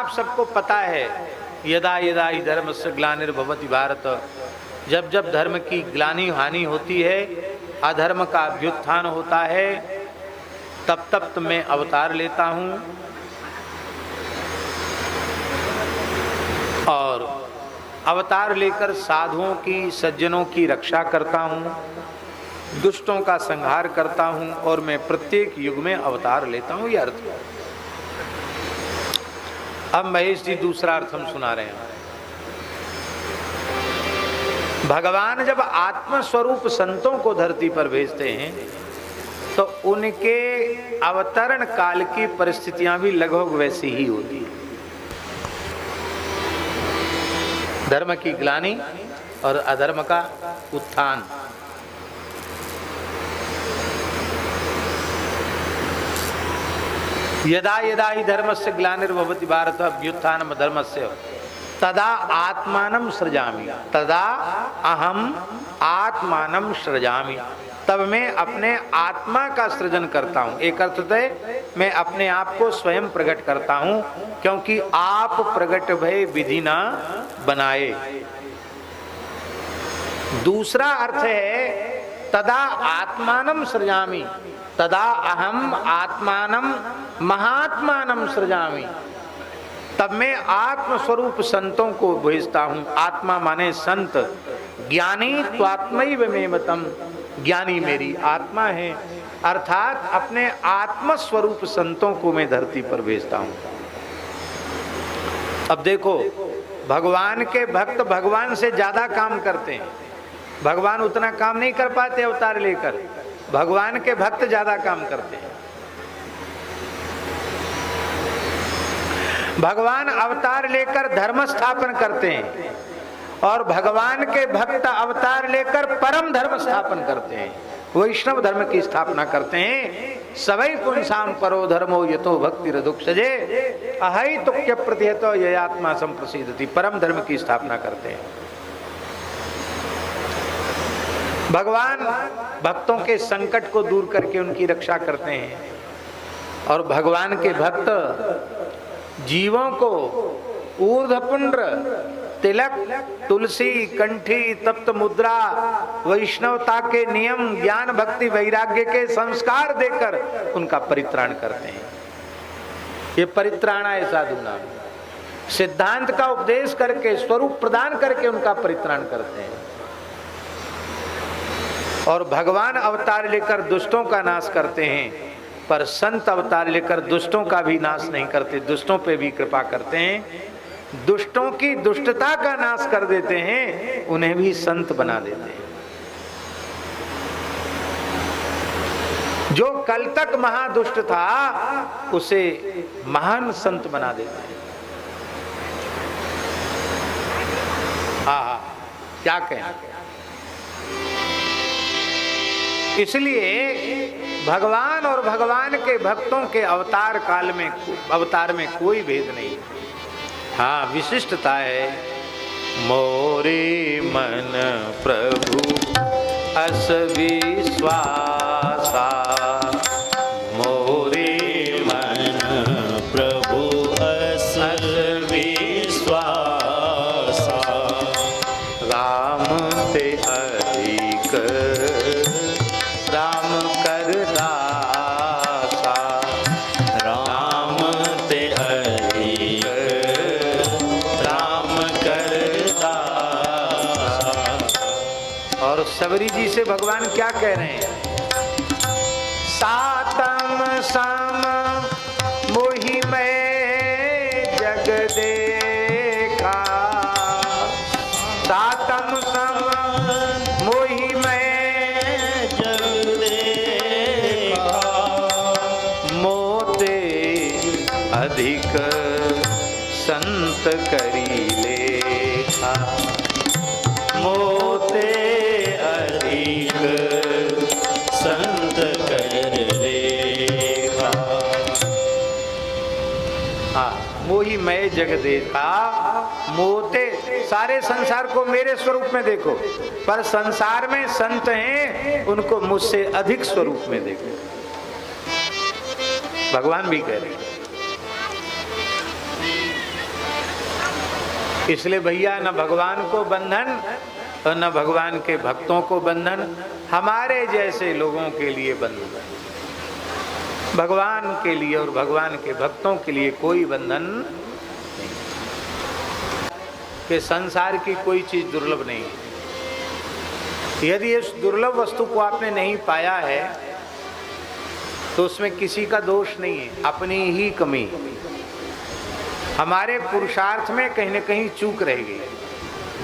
आप सबको पता है, यदा यदा हि धर्मस्य ग्लानिर्भवति भारत, जब जब धर्म की ग्लानि हानि होती है, अधर्म का अभ्युत्थान होता है, तब तब तो मैं अवतार लेता हूँ और अवतार लेकर साधुओं की, सज्जनों की रक्षा करता हूँ, दुष्टों का संहार करता हूँ और मैं प्रत्येक युग में अवतार लेता हूँ। यह अर्थ है। अब महेश जी दूसरा अर्थ हम सुना रहे हैं। भगवान जब आत्मस्वरूप संतों को धरती पर भेजते हैं तो उनके अवतरण काल की परिस्थितियां भी लगभग वैसी ही होती है। धर्म की ग्लानि और अधर्म का उत्थान। यदा यदा हि धर्मस्य ग्लानिर्भवति भारत अभ्युत्थानम धर्मस्य तदा आत्मानं सृजामि, तदा अहम आत्मानं सृजामि, तब मैं अपने आत्मा का सृजन करता हूँ। एक अर्थ है मैं अपने आप को स्वयं प्रकट करता हूँ, क्योंकि आप प्रकट भय विधि न बनाए। दूसरा अर्थ है तदा आत्मानं सृजामि, तदा अहम आत्मानं महात्मानं सृजामि, तब मैं आत्मस्वरूप संतों को भेजता हूँ। आत्मा माने संत। ज्ञानी त्वात्मैव मे मतम, ज्ञानी मेरी आत्मा है, अर्थात अपने आत्मस्वरूप संतों को मैं धरती पर भेजता हूँ। अब देखो, भगवान के भक्त भगवान से ज्यादा काम करते हैं। भगवान उतना काम नहीं कर पाते अवतार लेकर, भगवान के भक्त ज्यादा काम करते हैं। भगवान अवतार लेकर धर्म स्थापन करते हैं और भगवान के भक्त अवतार लेकर परम धर्म स्थापन करते हैं, वैष्णव धर्म की स्थापना करते हैं। सवै पुंसाम परो धर्मो यतो भक्ति रदुक्षजे अहै तुक्य प्रतिहतो ययात्मा संप्रसिद्धति, परम धर्म की स्थापना करते हैं। भगवान भक्तों के संकट को दूर करके उनकी रक्षा करते हैं और भगवान के भक्त जीवों को ऊर्ध्वपुंड्र, तिलक, तुलसी, कंठी, तप्त मुद्रा, वैष्णवता के नियम, ज्ञान, भक्ति, वैराग्य के संस्कार देकर उनका परित्राण करते हैं। ये परित्राणाय साधूनां, सिद्धांत का उपदेश करके, स्वरूप प्रदान करके उनका परित्राण करते हैं। और भगवान अवतार लेकर दुष्टों का नाश करते हैं, पर संत अवतार लेकर दुष्टों का भी नाश नहीं करते, दुष्टों पे भी कृपा करते हैं, दुष्टों की दुष्टता का नाश कर देते हैं, उन्हें भी संत बना देते हैं। जो कल तक महादुष्ट था उसे महान संत बना देते हैं। हाँ, क्या कहें। इसलिए भगवान और भगवान के भक्तों के अवतार काल में, अवतार में कोई भेद नहीं। हाँ, विशिष्टता है। मोरे मन प्रभु अस विश्वासा, मोरे मन प्रभु अस विश्वासा, राम ते अधिक राम कर दासा, राम ते अधिक राम कर दासा। और सबरी जी से भगवान क्या कह रहे हैं? सातम सम मोहि मैं जग देखा, सातम सम मोहि मैं जग देखा, मोते अधिक संत करी लेखा, मोते अधिक संत कर लेखा। हाँ, मोही मैं जग देखा, मोते, सारे संसार को मेरे स्वरूप में देखो, पर संसार में संत हैं, उनको मुझसे अधिक स्वरूप में देखो। भगवान भी कह रहे हैं। इसलिए भैया न भगवान को बंधन और न भगवान के भक्तों को बंधन, हमारे जैसे लोगों के लिए बंधन। भगवान के लिए और भगवान के भक्तों के लिए कोई बंधन नहीं, कि संसार की कोई चीज दुर्लभ नहीं। यदि इस दुर्लभ वस्तु को आपने नहीं पाया है तो उसमें किसी का दोष नहीं है, अपनी ही कमी। हमारे पुरुषार्थ में कहीं न कहीं चूक रह गई।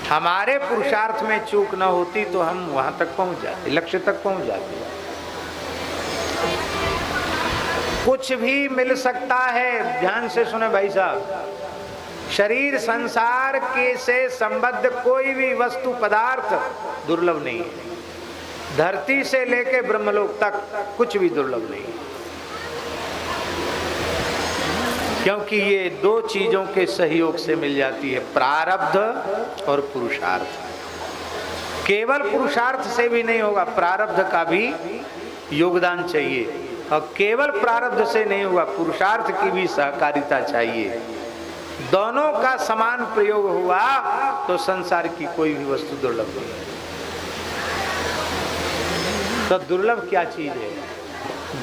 हमारे पुरुषार्थ में चूक न होती तो हम वहां तक पहुंच जाते, लक्ष्य तक पहुंच जाते। कुछ भी मिल सकता है, ध्यान से सुने भाई साहब। शरीर संसार के से संबद्ध कोई भी वस्तु पदार्थ दुर्लभ नहीं है। धरती से लेके ब्रह्मलोक तक कुछ भी दुर्लभ नहीं है, क्योंकि ये दो चीजों के सहयोग से मिल जाती है, प्रारब्ध और पुरुषार्थ। केवल पुरुषार्थ से भी नहीं होगा, प्रारब्ध का भी योगदान चाहिए, और केवल प्रारब्ध से नहीं होगा, पुरुषार्थ की भी सहकारिता चाहिए। दोनों का समान प्रयोग हुआ तो संसार की कोई भी वस्तु दुर्लभ नहीं है। तो दुर्लभ क्या चीज है?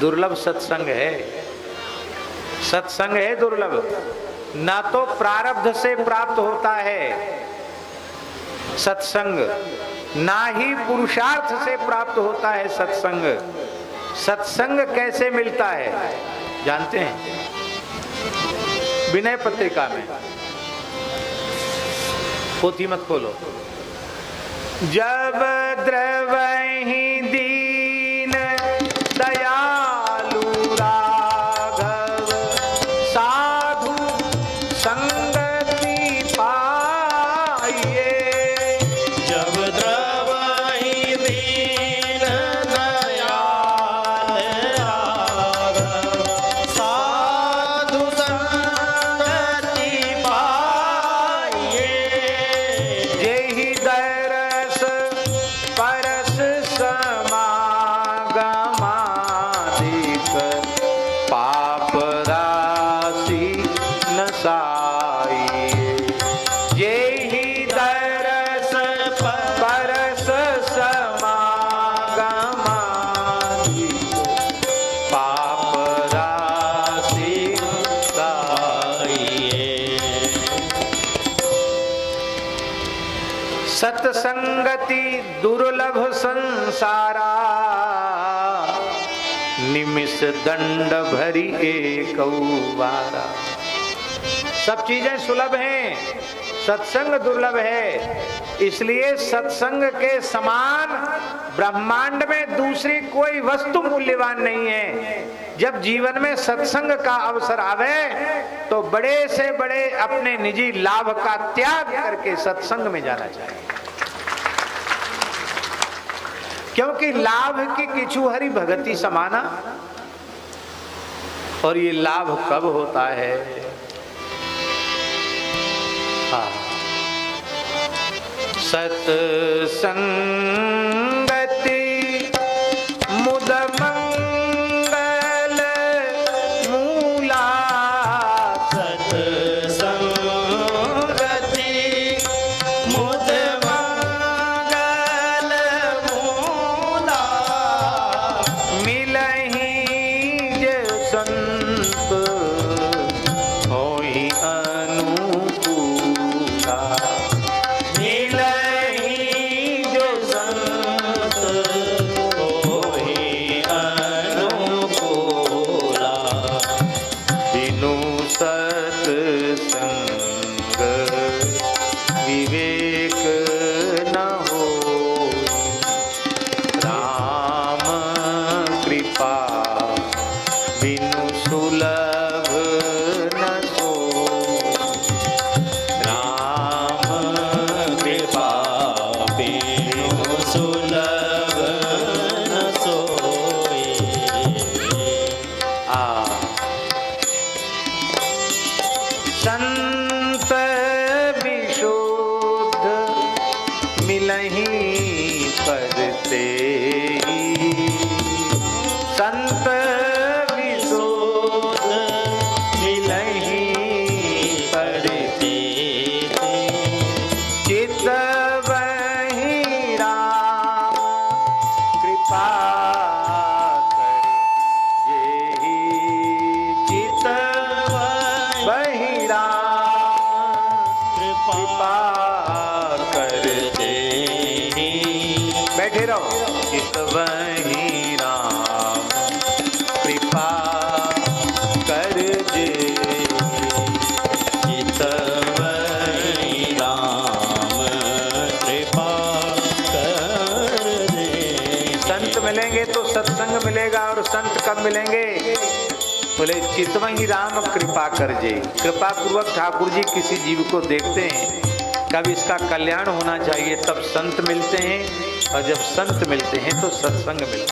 दुर्लभ सत्संग है। सत्संग है दुर्लभ। ना तो प्रारब्ध से प्राप्त होता है सत्संग, ना ही पुरुषार्थ से प्राप्त होता है सत्संग। सत्संग कैसे मिलता है जानते हैं? विनय पत्रिका में, पोथी मत खोलो। जब द्रवहि दीन दयालु राघव साधु संगति पाइए। जब द्रवहि दीन दयाल राघव साधु संगति पाइए। जेहि दरस परस समागमाधिक पाप राशि नसाइए। जेहि दरस परस समागमाधिक पाप राशि नसाइए। सत्संगति दुर्लभ संसारा, निमिष दंड भरी एक बारा। सब चीजें सुलभ हैं, सत्संग दुर्लभ है। इसलिए सत्संग के समान ब्रह्मांड में दूसरी कोई वस्तु मूल्यवान नहीं है। जब जीवन में सत्संग का अवसर आवे तो बड़े से बड़े अपने निजी लाभ का त्याग करके सत्संग में जाना चाहिए, क्योंकि लाभ की किछु हरि भगति समाना। और ये लाभ कब होता है? हाँ, सत्संगति मुद मंगल मूला। सत्संगति मुद मंगल मूला। मिलहि जे संत होई अनुकूला। मिलहि जो संत होहि अनुकूला। बिनु सत्संग विवेक न होई। राम कृपा बिनु सुलभ न सोई। राम कृपा बिनु सुलभ न सोई। आ संत विशुद्ध मिलहि पद तेई। संत विशुद्ध मिलहि पद पढ़ते संत कब मिलेंगे? बोले चितवही राम कृपा कर जे। कृपा पूर्वक ठाकुर जी किसी जीव को देखते हैं, कब इसका कल्याण होना चाहिए, तब संत मिलते हैं, और जब संत मिलते हैं तो सत्संग मिलता है।